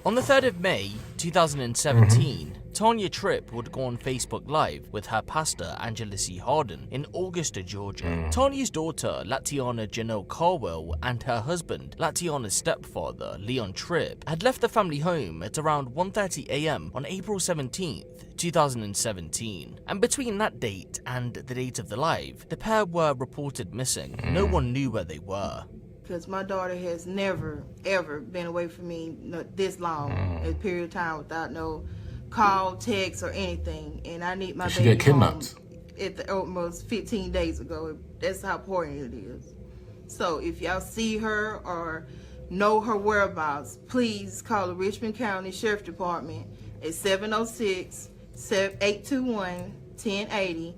On the 3rd of May 2017, Tanya Tripp would go on Facebook Live with her pastor Angela C. Harden in Augusta, Georgia. Tanya's daughter Latiana Janelle Carwell and her husband, Latiana's stepfather Leon Tripp, had left the family home at around 1:30 a.m. on April 17th, 2017. And between that date and the date of the live, the pair were reported missing. No one knew where they were. Because my daughter has never, ever been away from me this long, a period of time without no call, text, or anything. And I need my baby home at the almost 15 days ago. That's how important it is. So if y'all see her or know her whereabouts, please call the Richmond County Sheriff Department at 706-821-1080.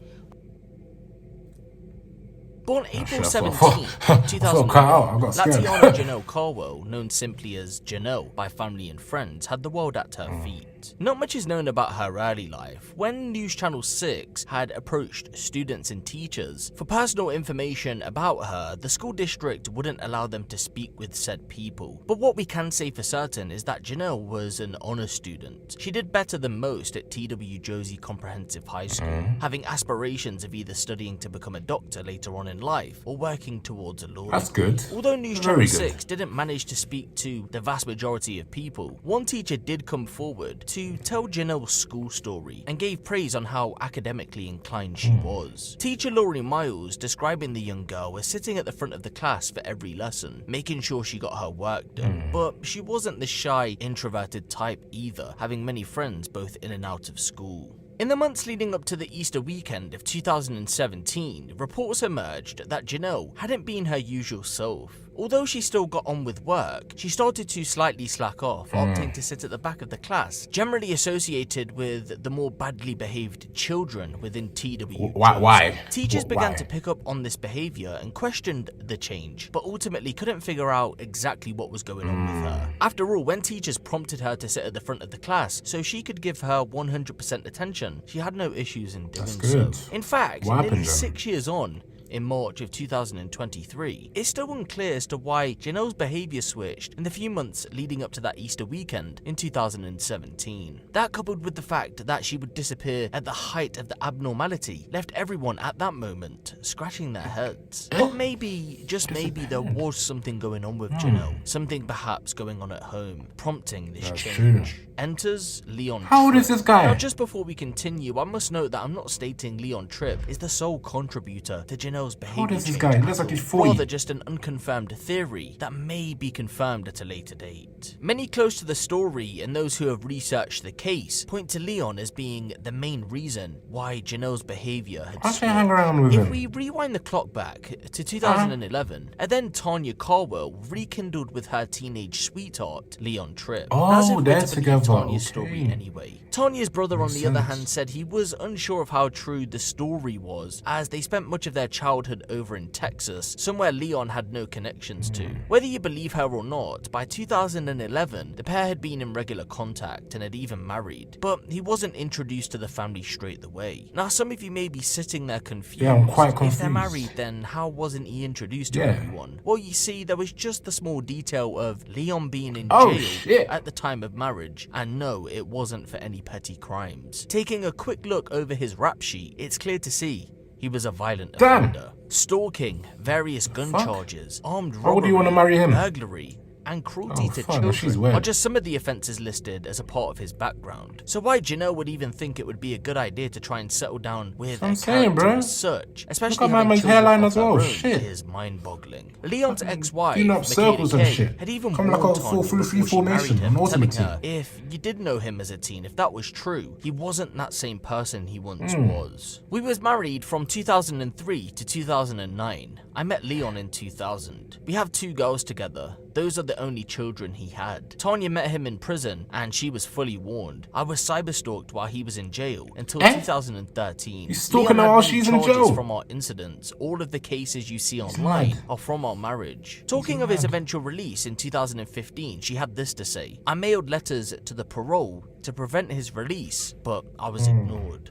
Born April 17, 2001, Latiana Janelle Carwell, known simply as Janelle by family and friends, had the world at her feet. Not much is known about her early life. When News Channel 6 had approached students and teachers for personal information about her, the school district wouldn't allow them to speak with said people. But what we can say for certain is that Janelle was an honor student. She did better than most at T.W. Josie Comprehensive High School, having aspirations of either studying to become a doctor later on in life or working towards a law. That's good. Although News Channel 6 didn't manage to speak to the vast majority of people, one teacher did come forward to tell Janelle's school story and gave praise on how academically inclined she was. Teacher Laurie Miles describing the young girl as sitting at the front of the class for every lesson, making sure she got her work done. But she wasn't the shy, introverted type either, having many friends both in and out of school. In the months leading up to the Easter weekend of 2017, reports emerged that Janelle hadn't been her usual self. Although she still got on with work, she started to slightly slack off, opting to sit at the back of the class, generally associated with the more badly behaved children within TW. Why? Teachers began to pick up on this behavior and questioned the change, but ultimately couldn't figure out exactly what was going on with her. After all, when teachers prompted her to sit at the front of the class so she could give her 100% attention, she had no issues in doing so. In fact, nearly 6 years on, in March of 2023, it's still unclear as to why Janelle's behaviour switched in the few months leading up to that Easter weekend in 2017. That, coupled with the fact that she would disappear at the height of the abnormality, left everyone at that moment scratching their heads. But maybe, just maybe, there was something going on with Janelle, something perhaps going on at home, prompting this change. Enters Leon Tripp. How old is this guy? Now, just before we continue, I must note that I'm not stating Leon Tripp is the sole contributor to Janelle's behavior. How old is this guy? He looks like he's 40. Rather just an unconfirmed theory that may be confirmed at a later date. Many close to the story and those who have researched the case point to Leon as being the main reason why Janelle's behavior had Why should I hang around with him? If we rewind the clock back to 2011, and then Tanya Carwell rekindled with her teenage sweetheart, Leon Tripp. Oh, they're together. Tanya's story anyway. Tanya's brother, on the other hand, said he was unsure of how true the story was, as they spent much of their childhood over in Texas, somewhere Leon had no connections to. Whether you believe her or not, by 2011, the pair had been in regular contact and had even married, but he wasn't introduced to the family straight away. Now, some of you may be sitting there confused. Yeah, I'm quite confused. If they're married, then how wasn't he introduced to everyone? Well, you see, there was just the small detail of Leon being in jail at the time of marriage, and no, it wasn't for any petty crimes. Taking a quick look over his rap sheet, it's clear to see he was a violent offender. Stalking, various gun charges, armed robbery, How do you want to marry him? burglary, and cruelty to children are just some of the offences listed as a part of his background. So why Janelle would even think it would be a good idea to try and settle down with a character as such, especially having children of her own, is mind-boggling. Leon's ex-wife, Michaela Kay, had even warned Tanya before she married him, telling her if you did know him as a teen, if that was true, he wasn't that same person he once was. We was married from 2003 to 2009. I met Leon in 2000. We have 2 girls together. Those are the only children he had. Tanya met him in prison, and she was fully warned. I was cyberstalked while he was in jail until 2013. He's stalking her while she's in jail. From our incidents, all of the cases you see online are from our marriage. Talking of his eventual release in 2015, she had this to say: I mailed letters to the parole to prevent his release, but I was ignored.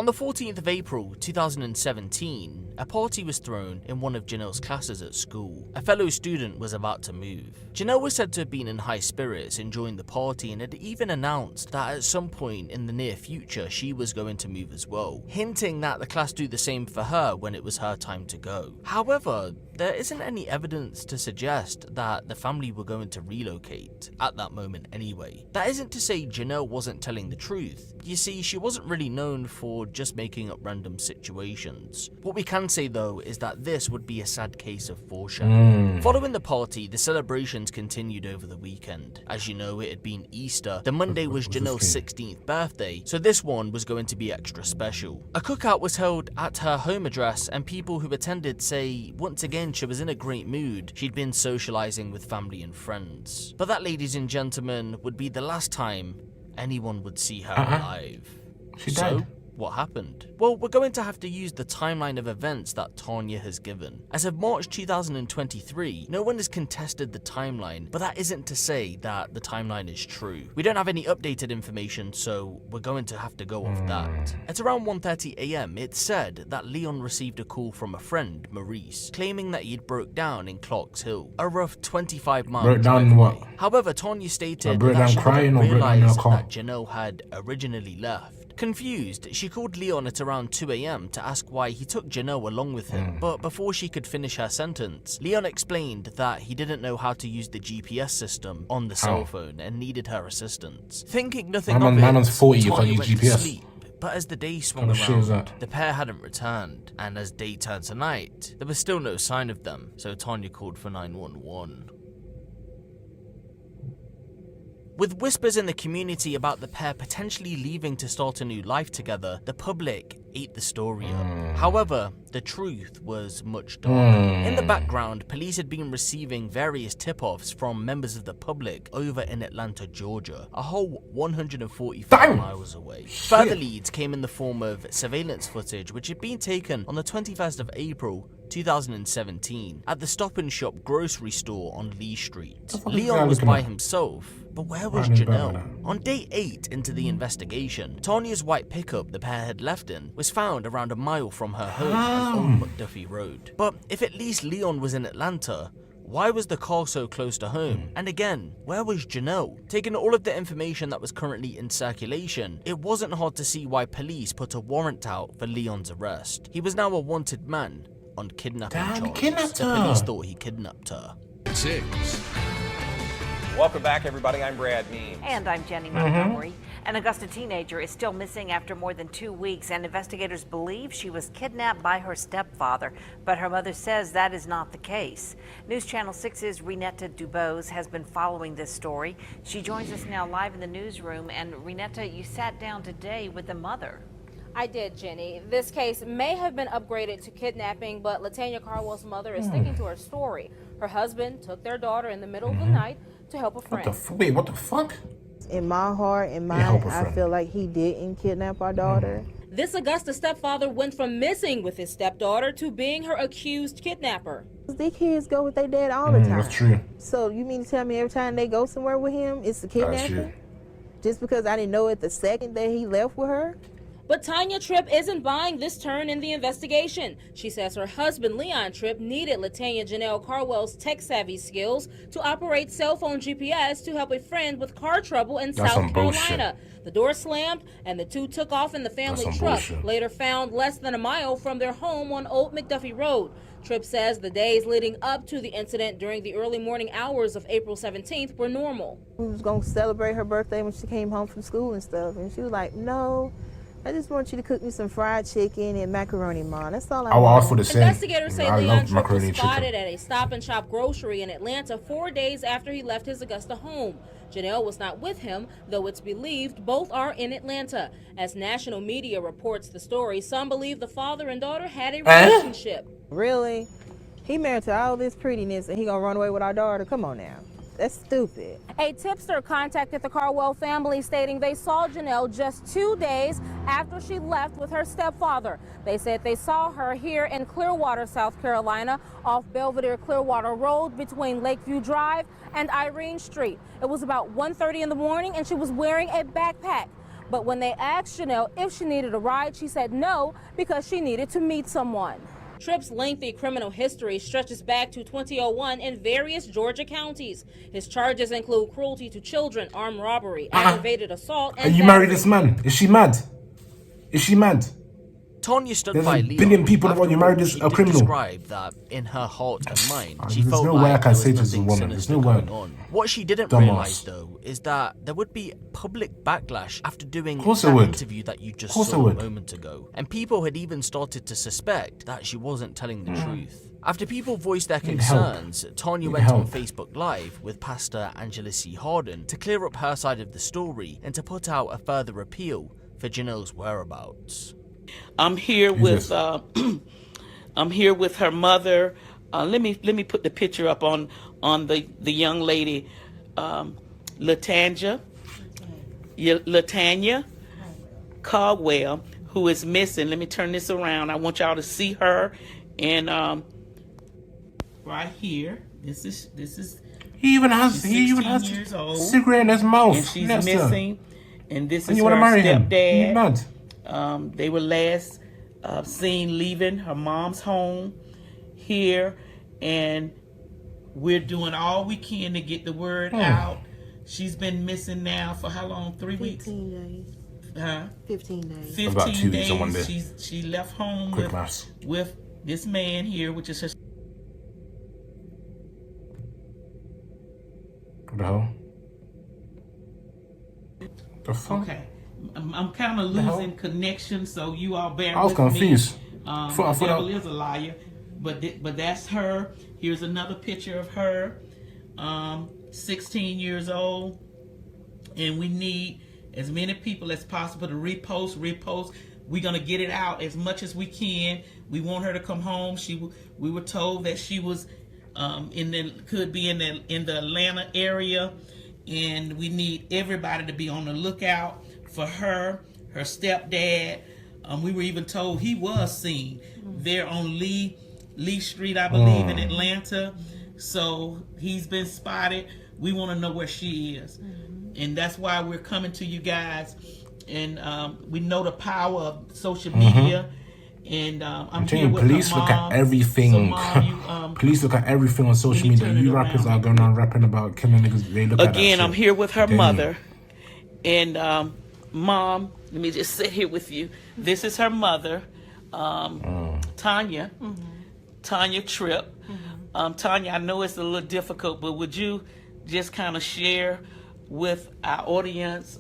On the 14th of April 2017, a party was thrown in one of Janelle's classes at school. A fellow student was about to move. Janelle was said to have been in high spirits enjoying the party and had even announced that at some point in the near future she was going to move as well, hinting that the class do the same for her when it was her time to go. However, there isn't any evidence to suggest that the family were going to relocate, at that moment anyway. That isn't to say Janelle wasn't telling the truth. You see, she wasn't really known for just making up random situations. What we can say though is that this would be a sad case of foreshadowing. Following the party, the celebrations continued over the weekend. As you know, it had been Easter. The Monday was Janelle's 16th birthday, so this one was going to be extra special. A cookout was held at her home address, and people who attended say once again she was in a great mood. She'd been socializing with family and friends. But that, ladies and gentlemen, would be the last time anyone would see her alive. She died. What happened? Well, we're going to have to use the timeline of events that Tanya has given. As of March 2023, no one has contested the timeline, but that isn't to say that the timeline is true. We don't have any updated information, so we're going to have to go off that. At around 1:30 AM, it's said that Leon received a call from a friend, Maurice, claiming that he'd broke down in Clarks Hill, a rough 25-mile Broke drive down what? away. However, Tanya stated broke that down she crying didn't or broke down in realize her car? that Janelle had originally left. Confused, she called Leon at around 2 AM to ask why he took Janelle along with him, but before she could finish her sentence, Leon explained that he didn't know how to use the GPS system on the cell phone and needed her assistance. Thinking nothing of it, man's 40, you can't Tanya use went to GPS. sleep. But as the day swung What kind of shit is around, that? the pair hadn't returned, and as day turned to night, there was still no sign of them, so Tanya called for 911. With whispers in the community about the pair potentially leaving to start a new life together, the public ate the story up. However, the truth was much darker. In the background, police had been receiving various tip-offs from members of the public over in Atlanta, Georgia, a whole 145 miles away. Further leads came in the form of surveillance footage which had been taken on the 21st of April 2017 at the Stop and Shop grocery store on Lee Street. Leon was by himself, but where was Janelle? On day 8 into the investigation, Tanya's white pickup the pair had left in was found around a mile from her home on Old McDuffie Road. But if at least Leon was in Atlanta, why was the car so close to home? And again, where was Janelle? Taking all of the information that was currently in circulation, it wasn't hard to see why police put a warrant out for Leon's arrest. He was now a wanted man on kidnapping charges. The police thought he kidnapped her. 6. Welcome back, everybody. I'm Brad Means. And I'm Jenny Montgomery. An Augusta teenager is still missing after more than 2 weeks, and investigators believe she was kidnapped by her stepfather. But her mother says that is not the case. News Channel 6's Renetta Dubose has been following this story. She joins us now live in the newsroom. And Renetta, you sat down today with the mother. I did, Jenny. This case may have been upgraded to kidnapping, but Latanya Carwell's mother is sticking to her story. Her husband took their daughter in the middle of the night to help a friend. Wait, what the fuck? In my heart and mind, I feel like he didn't kidnap our daughter. This Augusta stepfather went from missing with his stepdaughter to being her accused kidnapper. These kids go with their dad all the time. That's true. So you mean to tell me every time they go somewhere with him, it's a kidnapping? Just because I didn't know it the second that he left with her? But Tanya Tripp isn't buying this turn in the investigation. She says her husband, Leon Tripp, needed Latanya Janelle Carwell's tech-savvy skills to operate cell phone GPS to help a friend with car trouble in South Carolina. The door slammed, and the two took off in the family truck, later found less than a mile from their home on Old McDuffie Road. Tripp says the days leading up to the incident during the early morning hours of April 17th were normal. We was going to celebrate her birthday when she came home from school and stuff, and she was like, no, I just want you to cook me some fried chicken and macaroni, Mom. That's all I want. I'll ask for the same. Investigators say Leon Tripp was chicken. spotted at a Stop and Shop grocery in Atlanta 4 days after he left his Augusta home. Janelle was not with him, though it's believed both are in Atlanta. As national media reports the story, some believe the father and daughter had a relationship. Really? He married to all this prettiness and he gonna run away with our daughter? Come on now. That's stupid. A tipster contacted the Carwell family stating they saw Janelle just 2 days after she left with her stepfather. They said they saw her here in Clearwater, South Carolina, off Belvedere Clearwater Road between Lakeview Drive and Irene Street. It was about 1:30 in the morning and she was wearing a backpack. But when they asked Janelle if she needed a ride, she said no because she needed to meet someone. Tripp's lengthy criminal history stretches back to 2001 in various Georgia counties. His charges include cruelty to children, armed robbery, aggravated assault, and you married this man? Is she mad? Is she mad? Tanya stuck There's by a Leon. billion people that After want you all, married this she a did criminal. describe that in her heart and mind, she There's felt no way I like can there say was this is a nothing woman. There's sinister no going way. on. What she didn't Dumbass. realize though is that there would be public backlash after doing Course that there would. interview that you just Course saw there a would. moment ago, and people had even started to suspect that she wasn't telling the truth. After people voiced their Need help. concerns, Tanya Need went on help. Facebook Live with Pastor Angela C. Harden to clear up her side of the story and to put out a further appeal for Janelle's whereabouts. I'm here with I'm here with her mother. Let me put the picture up on the young lady, Latanya Caldwell, who is missing. Let me turn this around. I want y'all to see her, and right here. This is. He even has She's he even 16 has years old, cigarette in his mouth. and she's Yes, sir. missing. And this And is you her want to marry him? stepdad. You mad? They were last seen leaving her mom's home here, and we're doing all we can to get the word out. She's been missing now for how long? 3 weeks? 15 days. Huh? 15 days. 15 About 2 weeks days. on one day. She left home Quick maths. with this man here, which is her. What the hell? The fuck? Okay. I'm kind of hell? losing connection, so you all bear I was with confused. me. I The thought devil that- is a liar, but that's her. Here's another picture of her, 16 years old, and we need as many people as possible to repost. We're gonna get it out as much as we can. We want her to come home. We were told that she was could be in the Atlanta area, and we need everybody to be on the lookout for her stepdad. We were even told he was seen there on Lee Street, I believe, in Atlanta. So he's been spotted. We want to know where she is, and that's why we're coming to you guys. And we know the power of social media. And I'm here with Police her look mom. at everything. So, Mom, you, Police look at everything on social me media. turn it You rappers around. are going on rapping about killing niggas. They look at that again, shit. I'm here with her Damn. mother. And Mom, let me just sit here with you. This is her mother, Tanya. Tanya Tripp. Tanya, I know it's a little difficult, but would you just kind of share with our audience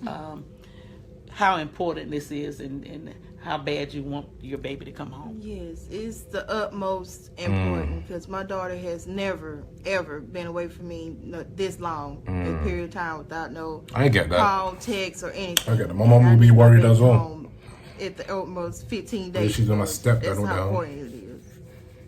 how important this is and how bad you want your baby to come home? Yes, it's the utmost important because my daughter has never, ever been away from me this long, a period of time without no I get that. call, text, or anything. I get that. My mom will be worried as well. At the utmost 15 Yeah, days. she's on my stepdad, That's no how doubt. important it is.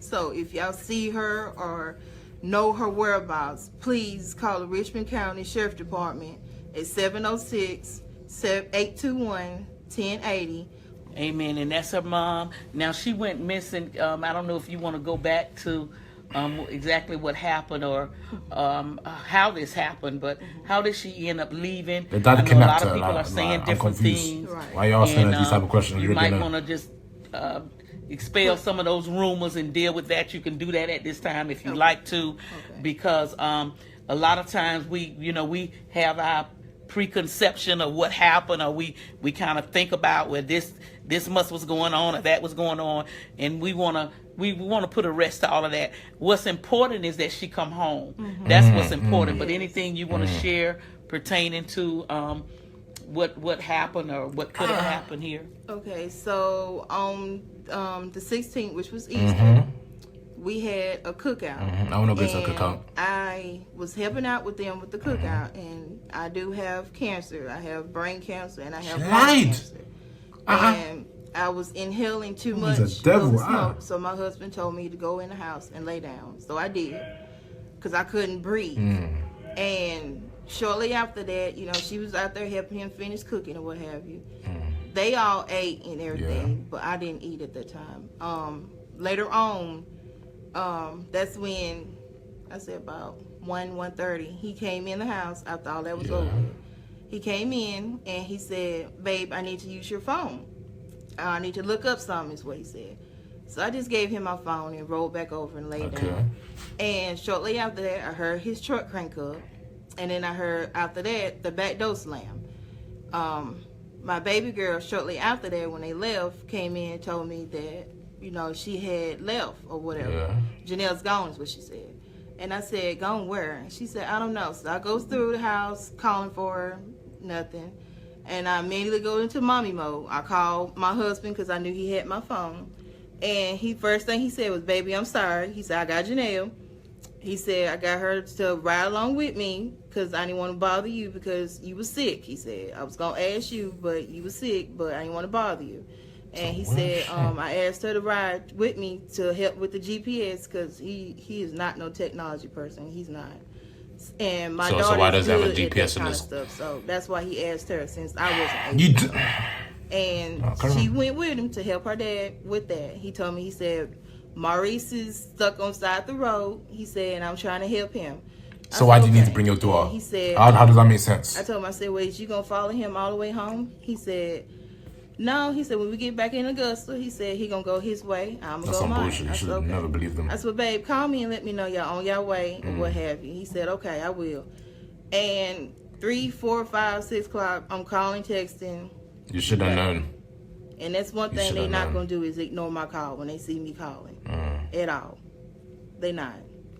So if y'all see her or know her whereabouts, please call the Richmond County Sheriff Department at 706-821-1080. Amen. And that's her mom. Now, she went missing. I don't know if you want to go back to exactly what happened or how this happened, but how did she end up leaving? The dad I know a kidnapped lot of her, people like, are saying I'm different confused. things. Right. Why you asking And, these type of questions? You You're might gonna- want to just expel some of those rumors and deal with that. You can do that at this time if you like to, because a lot of times we have our preconception of what happened, or we kind of think about where this must was going on or that was going on, and we want to put a rest to all of that. What's important is that she come home. That's what's important. But anything you want to share pertaining to what happened or what could have happened here? Okay, so on the 16th, which was Easter, we had a cookout. I don't know if it's a And cookout. I was helping out with them with the cookout, and I do have cancer. I have brain cancer, and I have lung Right. cancer. And I was inhaling too much He's a devil, of the smoke, so my husband told me to go in the house and lay down. So I did, because I couldn't breathe. And shortly after that, she was out there helping him finish cooking or what have you. They all ate and everything, but I didn't eat at that time. Later on, that's when I said about 1:30. He came in the house after all that was over. He came in and he said, "Babe, I need to use your phone. I need to look up something," is what he said. So I just gave him my phone and rolled back over and laid down. And shortly after that, I heard his truck crank up. And then I heard after that, the back door slam. My baby girl, shortly after that, when they left, came in and told me that, you know, she had left or whatever. Yeah. Janelle's gone is what she said. And I said, "Gone where?" And she said, "I don't know." So I go through the house calling for her, nothing. And I immediately go into mommy mode. I called my husband because I knew he had my phone. And first thing he said was, "Baby, I'm sorry." He said, "I got Janelle." He said, "I got her to ride along with me because I didn't want to bother you because you was sick." He said, "I was going to ask you, but you was sick, but I didn't want to bother you." And he said, I asked her to ride with me to help with the GPS because he is not no technology person. He's not. And my daughter why does he have a good at GPS that in kind of this? stuff. So that's why he asked her since I wasn't able. And she went with him to help her dad with that. He told me, he said, "Maurice is stuck on side the road." He said, "And I'm trying to help him." So why do you need to bring your daughter? He said, how does that make sense? I told him, I said, "Well, is you going to follow him all the way home?" He said, "No." He said, "When we get back in Augusta," he said, "he going to go his way. I'm going to go mine." Bullshit. You should never believe them. I said, "Babe, call me and let me know y'all on your way or what have you." He said, "Okay, I will." And 3, 4, 5, 6 o'clock, I'm calling, texting. You should have known. And that's one thing they're not going to do is ignore my call when they see me calling at all. They not.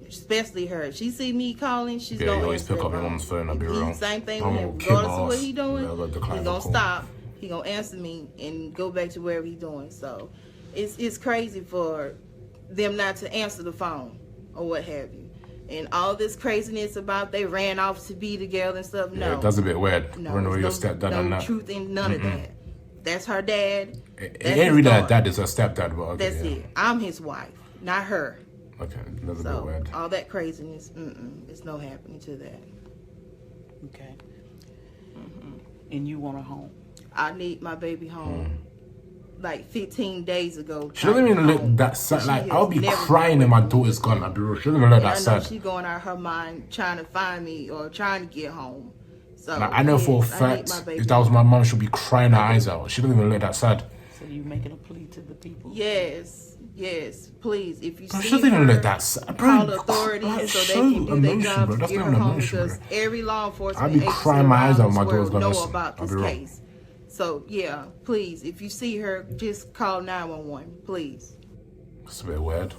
Especially her. She see me calling, she's going to always pick up your mom's phone. I'll be real. Same thing with him. Regardless of what he doing, he's going to stop. He going to answer me and go back to wherever he's doing. So it's crazy for them not to answer the phone or what have you. And all this craziness about they ran off to be together and stuff. No. Yeah, that's a bit weird. No, Run away your there's stepdad no and that. truth in none of that. That's her dad. It ain't really her dad, it's her stepdad. But okay, That's it. I'm his wife, not her. Okay, that's a bit So weird. all that craziness, it's no happening to that. Okay. And you want her home? I need my baby home. Like 15 days ago. She doesn't even look that sad. Like, I'll be crying if my daughter's gone. I'll be real. She doesn't even look that I know sad. she's going out of her mind trying to find me or trying to get home. So Like, I know for a fact, if that was my mom, she'd be crying her eyes out. She doesn't even look that sad. So you making a plea to the people? Yes, please. If you Bro, see she doesn't even her, look that sad. Bro, call the authorities like, so they show can do their emotion, job bro. to That's get not her an home emotion, because bro. every law enforcement I'd be agency crying my eyes out around when my this daughter's world gonna know miss. about I'll this be real. case. So yeah, please, if you see her, just call 911, please. It's a bit weird.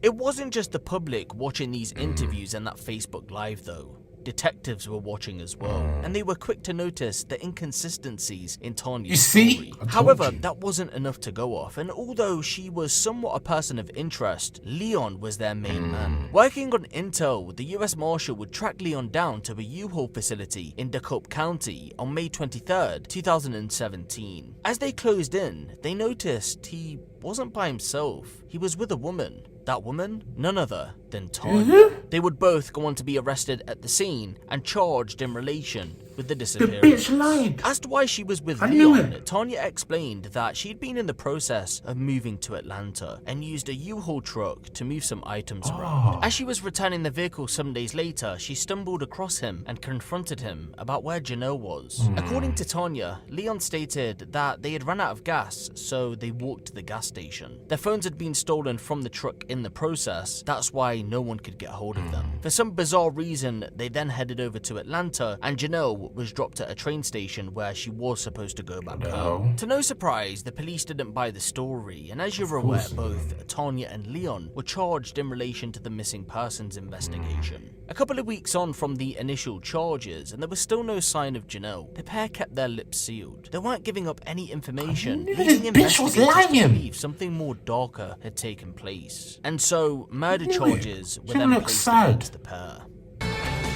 It wasn't just the public watching these interviews and that Facebook Live though. Detectives were watching as well, and they were quick to notice the inconsistencies in Tanya's story. However, that wasn't enough to go off, and although she was somewhat a person of interest, Leon was their main man. Working on intel, the US Marshal would track Leon down to a U-Haul facility in DeKalb County on May 23rd, 2017. As they closed in, they noticed he wasn't by himself. He was with a woman. That woman? None other than Tanya. They would both go on to be arrested at the scene and charged in relation with the disappearance. The bitch lied. Asked why she was with I knew Leon, it. Tanya explained that she'd been in the process of moving to Atlanta and used a U-Haul truck to move some items around. As she was returning the vehicle some days later, she stumbled across him and confronted him about where Janelle was. According to Tanya, Leon stated that they had run out of gas, so they walked to the gas station. Their phones had been stolen from the truck in the process, that's why no one could get hold of them. For some bizarre reason, they then headed over to Atlanta, and Janelle was dropped at a train station where she was supposed to go back home. To no surprise, the police didn't buy the story, and as you're aware, both Tanya and Leon were charged in relation to the missing persons investigation. A couple of weeks on from the initial charges, and there was still no sign of Janelle, the pair kept their lips sealed. They weren't giving up any information, leading investigators to believe something more darker had taken place. And so, murder charges were then placed against the pair.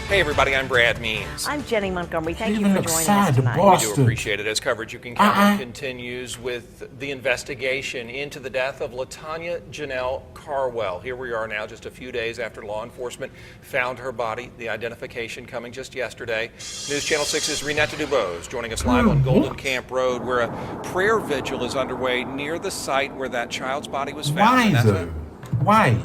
Hey everybody, I'm Brad Means. I'm Jenny Montgomery. Thank you even for look joining sad, us the tonight. boss. We do appreciate it. As coverage you can count on continues with the investigation into the death of LaTanya Janelle Carwell. Here we are now, just a few days after law enforcement found her body. The identification coming just yesterday. News Channel 6's Renata Dubose joining us live on Golden Camp Road, where a prayer vigil is underway near the site where that child's body was found. Why though? Why?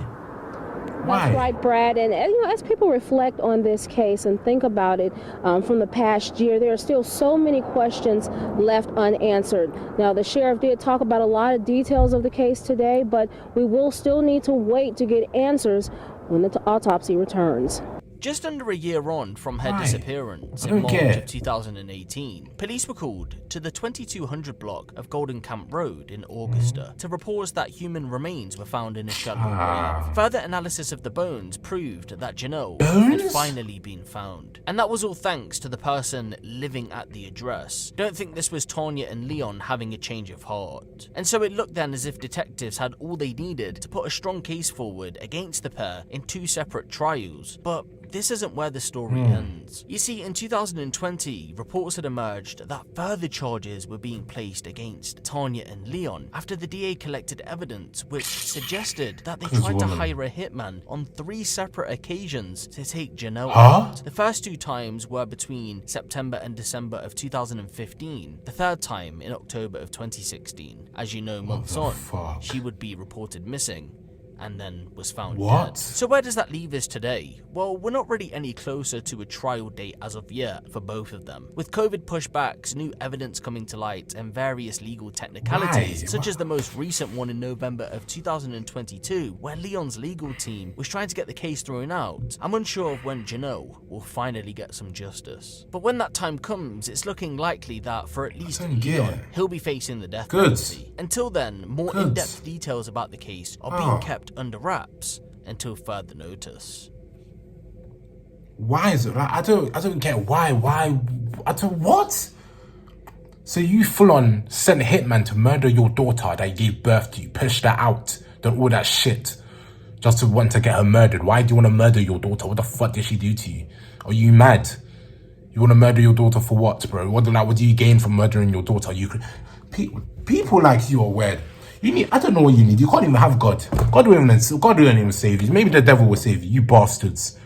Why? That's right, Brad. And as people reflect on this case and think about it from the past year, there are still so many questions left unanswered. Now, the sheriff did talk about a lot of details of the case today, but we will still need to wait to get answers when the autopsy returns. Just under a year on from her disappearance in March of 2018, police were called to the 2200 block of Golden Camp Road in Augusta to report that human remains were found in a shallow grave. Further analysis of the bones proved that Janelle had finally been found. And that was all thanks to the person living at the address. Don't think this was Tanya and Leon having a change of heart. And so it looked then as if detectives had all they needed to put a strong case forward against the pair in 2 separate trials. But this isn't where the story ends. You see, in 2020, reports had emerged that further charges were being placed against Tanya and Leon after the DA collected evidence which suggested that they tried to hire a hitman on 3 separate occasions to take Janelle out. The first 2 times were between September and December of 2015, the third time in October of 2016. As you know, months on, she would be reported missing and then was found dead. So where does that leave us today? Well, we're not really any closer to a trial date as of yet for both of them. With COVID pushbacks, new evidence coming to light, and various legal technicalities, such as the most recent one in November of 2022, where Leon's legal team was trying to get the case thrown out, I'm unsure of when Janelle will finally get some justice. But when that time comes, it's looking likely that for at least Leon, he'll be facing the death penalty. Until then, more in-depth details about the case are being kept under wraps until further notice. Why is it? I don't get why. What? So you full on sent a hitman to murder your daughter that you gave birth to, pushed her out, done all that shit, just to want to get her murdered. Why do you want to murder your daughter? What the fuck did she do to you? Are you mad? You want to murder your daughter for what, bro? What do you gain from murdering your daughter? People like you are weird. I don't know what you need. You can't even have God. God won't even save you. Maybe the devil will save you. You bastards.